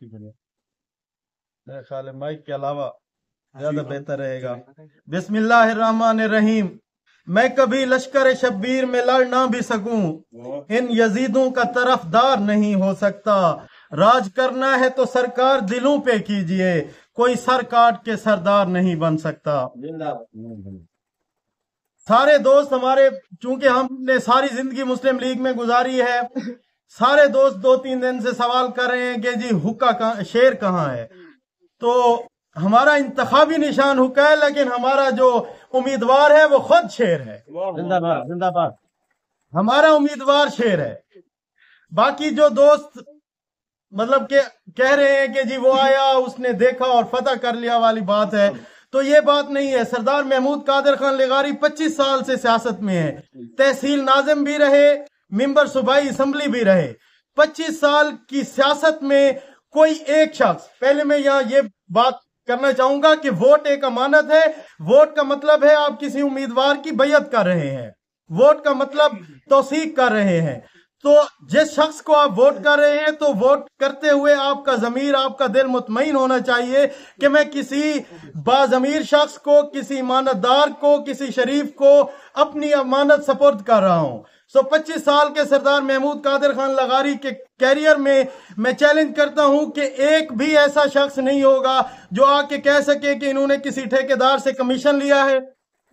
میرے خیال ہے مائک کے علاوہ زیادہ بہتر رہے گا۔ بسم اللہ الرحمن الرحیم۔ میں کبھی لشکر شبیر میں لڑ نہ بھی سکوں، ان یزیدوں کا طرفدار نہیں ہو سکتا۔ راج کرنا ہے تو سرکار دلوں پہ کیجئے، کوئی سر کاٹ کے سردار نہیں بن سکتا۔ سارے دوست ہمارے، چونکہ ہم نے ساری زندگی مسلم لیگ میں گزاری ہے، سارے دوست 2-3 دن سے سوال کر رہے ہیں کہ جی حقہ شیر کہاں ہے؟ تو ہمارا انتخابی نشان حقہ ہے، لیکن ہمارا جو امیدوار ہے وہ خود شیر ہے۔ زندہ باد، زندہ باد۔ ہمارا امیدوار شیر ہے۔ باقی جو دوست مطلب کہ کہہ رہے ہیں کہ جی وہ آیا، اس نے دیکھا اور فتح کر لیا والی بات ہے، تو یہ بات نہیں ہے۔ سردار محمود قادر خان لغاری 25 سال سے سیاست میں ہے، تحصیل ناظم بھی رہے، ممبر صوبائی اسمبلی بھی رہے۔ 25 سال کی سیاست میں کوئی ایک شخص، پہلے میں یہاں یہ بات کرنا چاہوں گا کہ ووٹ ایک امانت ہے۔ ووٹ کا مطلب ہے آپ کسی امیدوار کی بیعت کر رہے ہیں، ووٹ کا مطلب توثیق کر رہے ہیں۔ تو جس شخص کو آپ ووٹ کر رہے ہیں تو ووٹ کرتے ہوئے آپ کا ضمیر، آپ کا دل مطمئن ہونا چاہیے کہ میں کسی باضمیر شخص کو، کسی امانت دار کو، کسی شریف کو اپنی امانت سپرد کر رہا ہوں۔ 25 سال کے سردار محمود قادر خان لغاری کے کیریئر میں چیلنج کرتا ہوں کہ ایک بھی ایسا شخص نہیں ہوگا جو آ کے کہہ سکے کہ انہوں نے کسی ٹھیکیدار سے کمیشن لیا ہے۔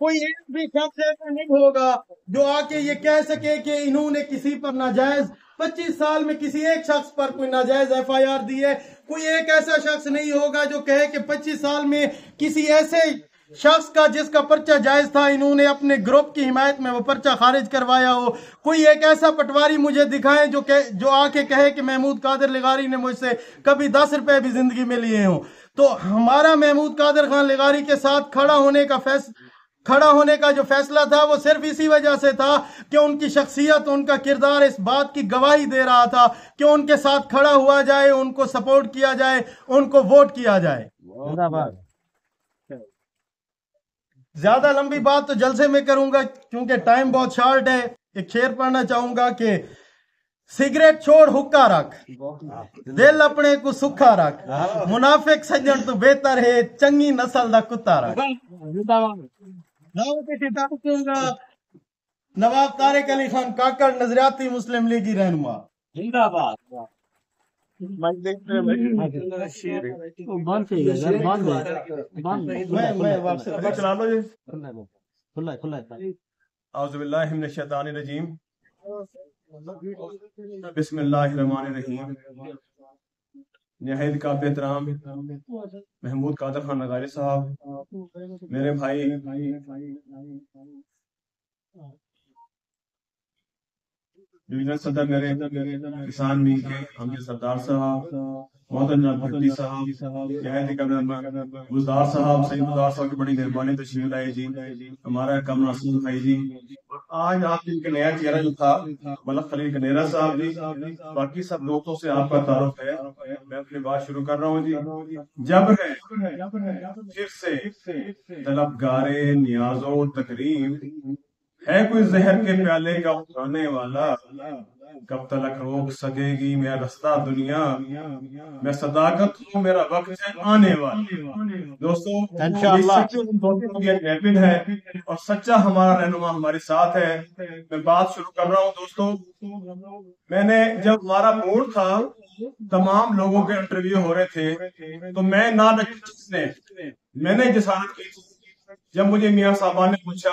کوئی ایک بھی شخص ایسا نہیں ہوگا جو آ کے یہ کہہ سکے کہ انہوں نے کسی پر ناجائز 25 سال میں کسی ایک شخص پر کوئی ناجائز FIR دی ہے۔ کوئی ایک ایسا شخص نہیں ہوگا جو کہے کہ 25 سال میں کسی ایسے شخص کا جس کا پرچہ جائز تھا انہوں نے اپنے گروپ کی حمایت میں وہ پرچہ خارج کروایا ہو۔ کوئی ایک ایسا پٹواری مجھے دکھائیں جو آ کے کہے کہ محمود قادر لغاری نے مجھ سے کبھی 10 روپے بھی زندگی میں لیے ہوں۔ تو ہمارا محمود قادر خان لغاری کے ساتھ کھڑا ہونے کا جو فیصلہ تھا وہ صرف اسی وجہ سے تھا کہ ان کی شخصیت، ان کا کردار اس بات کی گواہی دے رہا تھا کہ ان کے ساتھ کھڑا ہوا جائے، ان کو سپورٹ کیا جائے، ان کو ووٹ کیا جائے۔ زیادہ لمبی بات تو جلسے میں کروں گا کیونکہ ٹائم بہت شارٹ ہے۔ ایک شعر پڑھنا چاہوں گا کہ سگریٹ چھوڑ حقہ رکھ، دل اپنے کو سکھا رکھ، منافق سجن تو بہتر ہے چنگی نسل دا کتا رکھ۔ نواب طارق علی خان کاکڑ، نظریاتی مسلم لیگی رہنما۔ زندہ باد۔ اعوذ باللہ من الشیطان الرجیم، بسم اللہ الرحمن الرحیم۔ نہایت قابل احترام محمود قادر خان لغاری صاحب، میرے بھائی ڈویژن صدر میرے کسان میل کے ہم کے سردار صاحب، محترم جناب بھٹی صاحب، نہایت قابل گلزار صاحب، سید گلزار صاحب کی بڑی مہربانی تشریف لائے جی، ہمارا کم ناصر بھائی جی۔ آج آپ کے نیا چہرہ جو تھا ملک خلیل کنیرا صاحب جی، باقی سب دوستوں سے آپ کا تعارف ہے۔ میں اپنی بات شروع کر رہا ہوں جی۔ جب ہے پھر سے طلبگارے نیاز و تکریم، ہے کوئی زہر کے پیالے کا اٹھانے والا، کب تلک روک سکے گی میرا رستہ دنیا، میں صداقت ہوں میرا وقت ہے آنے والا۔ دوستو ریپڈ ہے اور سچا ہمارا رہنما ہمارے ساتھ ہے۔ میں بات شروع کر رہا ہوں دوستو۔ میں نے جب ہمارا موڈ تھا، تمام لوگوں کے انٹرویو ہو رہے تھے، تو میں نے جسارت کی تھی جب مجھے میاں صاحبان نے پوچھا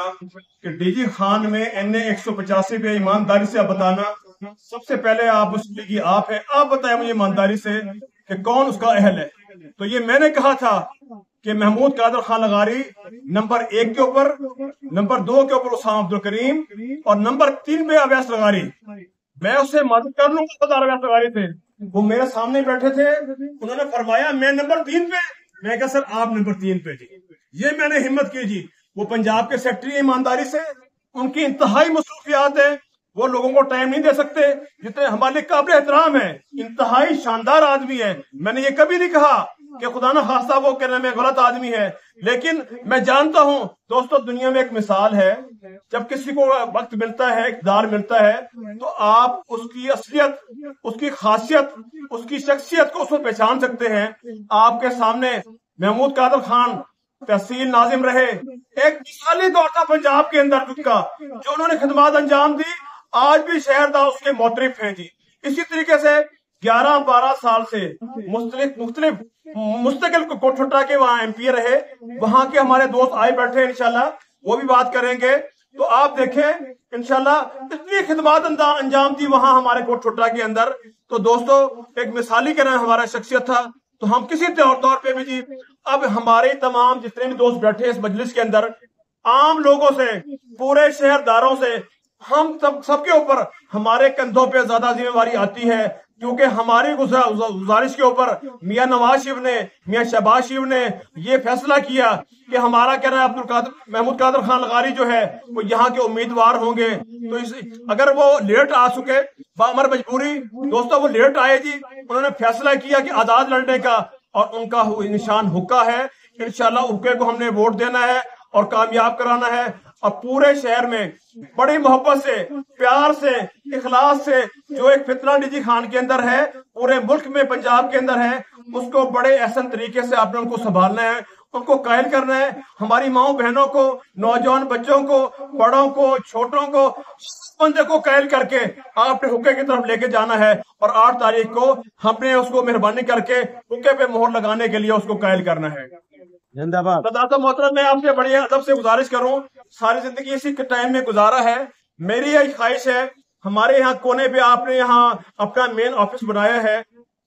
کہ ڈی جی خان میں NA 185 پہ ایمانداری سے آپ بتانا، سب سے پہلے آپ اس لیگی آپ ہیں، آپ بتائیں مجھے ایمانداری سے کہ کون اس کا اہل ہے۔ تو یہ میں نے کہا تھا کہ محمود قادر خان لغاری نمبر 1 کے اوپر، نمبر 2 کے اوپر اسامہ عبدالکریم اور نمبر 3 پہ اویس لغاری۔ میں اس سے مدد کر لوں گا، اویس لغاری تھے، وہ میرے سامنے بیٹھے تھے، انہوں نے فرمایا میں نمبر 3 پہ، میں کہا سر آپ نمبر 3 پہ جی۔ یہ میں نے ہمت کی جی۔ وہ پنجاب کے سیکٹری ایمانداری سے، ان کی انتہائی مصروفیات ہیں، وہ لوگوں کو ٹائم نہیں دے سکتے، جتنے ہمارے قابل احترام ہیں، انتہائی شاندار آدمی ہیں۔ میں نے یہ کبھی نہیں کہا کہ खुदा न खास्ता वो कहने में गलत आदमी है, लेकिन मैं जानता हूं दोस्तों दुनिया में एक मिसाल है, जब किसी को वक्त मिलता है, इक़्तिदार मिलता है, तो आप उसकी असलियत, उसकी खासियत, उसकी शख्सियत को उसमें पहचान सकते हैं। आपके सामने महमूद कादर खान तहसील नाजिम रहे, एक मिसाली तौर था पंजाब के अंदर का, जो उन्होंने खिदमत अंजाम दी, आज भी शहरदा उसके मोतरिफ हैं जी। इसी तरीके से 11-12 साल से मुस्तकिल कोटफटा के वहां MP रहे, वहां के हमारे दोस्त आए बैठे हैं, इंशाल्लाह वो भी बात करेंगे। तो आप देखें इंशाल्लाह इतनी खिदमत अंजाम दी वहां हमारे कोटफटा के अंदर। तो दोस्तों एक मिसाली का नाम हमारा शख्सियत था। तो हम किसी तौर पे भी जी, अब हमारे तमाम जितने भी दोस्त बैठे इस मजलिस के अंदर, आम लोगों से, पूरे शहरदारों से, हम सबके ऊपर हमारे कंधों पे ज्यादा जिम्मेवारी आती है, क्योंकि हमारी गुजारिश के ऊपर मियां नवाज शरीफ ने, मियां शहबाज शरीफ ने ये फैसला किया कि हमारा कहना है महमूद कादर खान लगारी जो है वो यहाँ के उम्मीदवार होंगे। तो अगर वो लेट आ चुके, हमारी मजबूरी दोस्तों, वो लेट आए जी, उन्होंने फैसला किया कि आजाद लड़ने का, और उनका निशान हुक्का है। इंशाल्लाह हुक्के को हमने वोट देना है और कामयाब कराना है। और पूरे शहर में बड़ी मोहब्बत से, प्यार से, इखलास से, जो एक फितना निजी खान के अंदर है, पूरे मुल्क में पंजाब के अंदर है, उसको बड़े एहसन तरीके से आपने उनको संभालना है, उनको कायल करना है। हमारी माओ बहनों को, नौजवान बच्चों को, बड़ों को, छोटों को, बंदे को कायल करके आपने हुक्के की तरफ लेके जाना है। और 8 तारीख को हमने उसको मेहरबानी करके हुक्के पे मोहर लगाने के लिए उसको कायल करना है। जिंदाबाद। सदात मोहतरम, मैं आपसे बड़ी अदब से गुजारिश करूं, सारी जिंदगी इसी टाइम में गुजारा है, मेरी यही ख्वाहिश है, हमारे यहाँ कोने पे आपने यहाँ अपना मेन ऑफिस बनाया है,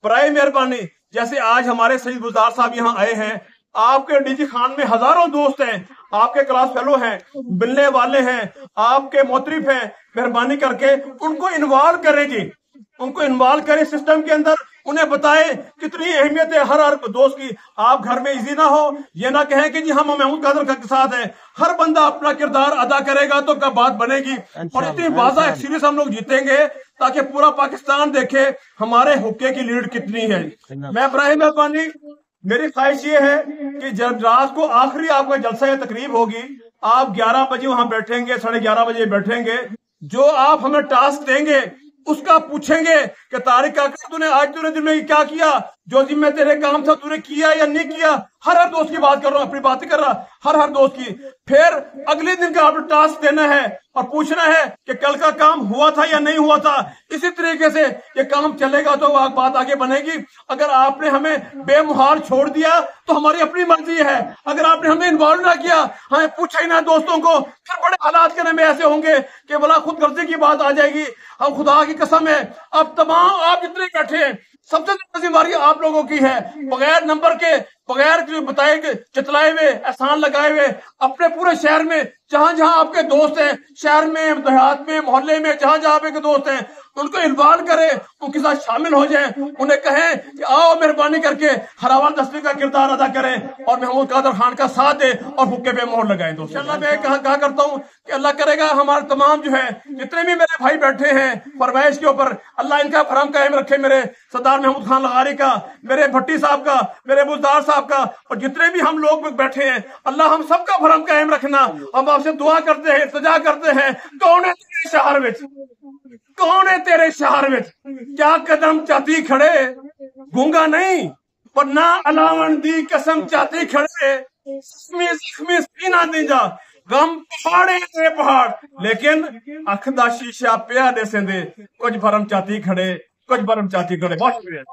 बराए मेहरबानी जैसे आज हमारे सईद बुज़दार साहब यहाँ आए हैं, आपके डीजी खान में हजारों दोस्त हैं, आपके क्लास फेलो हैं, मिलने वाले हैं, आपके मोतरिफ हैं, मेहरबानी करके उनको इन्वॉल्व करें जी, उनको इन्वॉल्व करें सिस्टम के अंदर, उन्हें बताएं कितनी अहमियत है हर दोस्त की। आप घर में इजी ना हो, ये ना कहें कि जी हम महमूद कादर के साथ हैं, हर बंदा अपना किरदार अदा करेगा तो क्या बात बनेगी। और इतनी वाज़ा सीरीज हम लोग जीतेंगे ताकि पूरा पाकिस्तान देखे हमारे हुक्के की लीड कितनी है। मैं बराए मेहरबानी, मेरी ख्वाहिश ये है कि जब रात को आखिरी आपका जलसा या तकरीब होगी, आप 11 बजे वहां बैठेंगे, 11:30 बजे बैठेंगे, जो आप हमें टास्क देंगे उसका पूछेंगे कि तारिक काका तूने आज दिन में क्या किया, जो जिम्मे तेरे काम था तूने किया या नहीं किया। हर दोस्त की बात कर रहा हूँ, अपनी बात कर रहा, हर दोस्त की। फिर अगले दिन का आपने टास्क देना है और पूछना है कि कल का काम हुआ था या नहीं हुआ था। इसी तरीके से ये काम चलेगा तो बात आगे बनेगी। अगर आपने हमें बेमुहाल छोड़ दिया तो हमारी अपनी मर्जी है, अगर आपने हमें इन्वॉल्व ना किया, हमें पूछा ही ना दोस्तों को, फिर बड़े हालात करने में ऐसे होंगे कि बोला खुद गर्जी की बात आ जाएगी। अब खुदा की कसम है, अब तमाम आप जितने बैठे हैं सबसे ज्यादा जिम्मेदारी आप लोगों की है। बगैर नंबर के, बगैर बताए चितलाए हुए, एहसान लगाए हुए, अपने पूरे शहर में जहां जहां आपके दोस्त हैं, शहर में, देहात में, मोहल्ले में, जहां जहां आपके दोस्त हैं, उनको इन्वॉल्व करें, उनके साथ शामिल हो जाएं, उन्हें कहें कि आओ मेहरबानी करके हरावाल दस्ते का किरदार अदा करें और महमूद कादर खान का साथ दें और हुक्के पे मोहर लगाएं। दोस्तों इंशाल्लाह मैं कहा करता हूँ कि अल्लाह करेगा हमारे तमाम जो है जितने भी मेरे भाई बैठे हैं फरमाइश के ऊपर, अल्लाह इनका फरम कायम रखे, मेरे सरदार महमूद खान लगारी का, मेरे भट्टी साहब का, मेरे बुज़दार साहब का, और जितने भी हम लोग बैठे हैं, अल्लाह हम सबका फरम कायम रखना। हम आपसे दुआ करते हैं, इल्तिजा करते हैं, कौन है तेरे शहर में, कौन है तेरे शहर में, क्या कदम चाती खड़े, गूंगा नहीं पर ना अलावन दी कसम चाती खड़े, जख्मी सीना दीजा गम पहाड़े ते पहाड़, लेकिन अख दा शीशा पिया दे सेंदे, कुछ भरम चाती खड़े, कुछ भरम चाती खड़े। बहुत शुक्रिया।